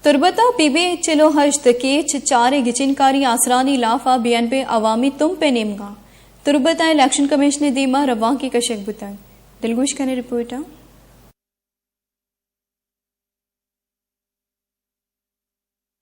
تربتا PB چلو ہشت catch چارے گچنکاری آسرانی لافا BNP عوامی تم پہ نیمگا تربتا الیکشن کمیشن دیما رواں کی کشک بتائیں دلگوش کرنے رپورٹ ہے۔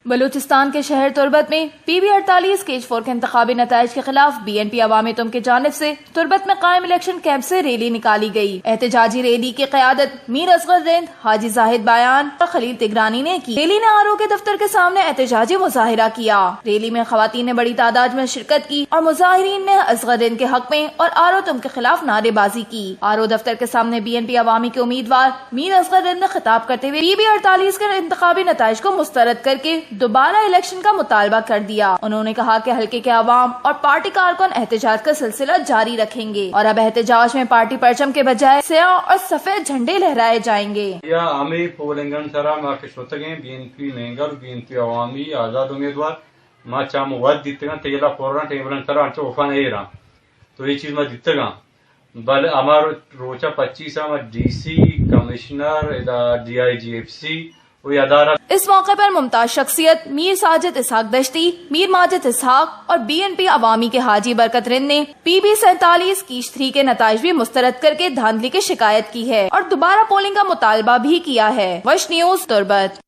بلوچستان کے شہر تربت میں PB 48 کیج 4 کے انتخابی نتائج کے خلاف BNP عوامی تم کی جانب سے تربت میں قائم الیکشن کیمپ سے ریلی نکالی گئی۔ احتجاجی ریلی کی قیادت میر اصغر رند، حاجی زاہد بیان اور خلیل تگرانی نے کی۔ ریلی نے RO کے دفتر کے سامنے احتجاجی مظاہرہ کیا۔ ریلی میں خواتین نے بڑی تعداد میں شرکت کی اور مظاہرین نے اصغر رند کے حق میں اور RO تم کے خلاف نعرے بازی کی۔ RO دفتر کے سامنے BNP عوامی کے امیدوار میر اصغر رند نے خطاب کرتے ہوئے PB 48 کے انتخابی نتائج کو مسترد کر کے دوبارہ الیکشن کا مطالبہ کر دیا۔ انہوں نے کہا کہ حلقے کے عوام اور پارٹی کارکن احتجاج کا سلسلہ جاری رکھیں گے اور اب احتجاج میں پارٹی پرچم کے بجائے سیاہ اور سفید جھنڈے لہرائے جائیں گے۔ ہمیں پولنگن سرا ماں کے شوتگیں BNP مینگر BNP عوامی آزاد امیدوار ماں چام ود دیتے گا تیلا فورا ٹیبلن سرا انچو اوفان اے رہا تو یہ چیز میں دیتے گا بل ہمار روچا 25 DC کمشنر DIGFC اس موقع پر ممتاز شخصیت میر ساجد اسحاق دشتی، میر ماجد اسحاق اور BNP عوامی کے حاجی برکت رند نے PB 47 کیش 3 کے نتائج بھی مسترد کر کے دھاندلی کی شکایت کی ہے اور دوبارہ پولنگ کا مطالبہ بھی کیا ہے۔ وش نیوز تربت۔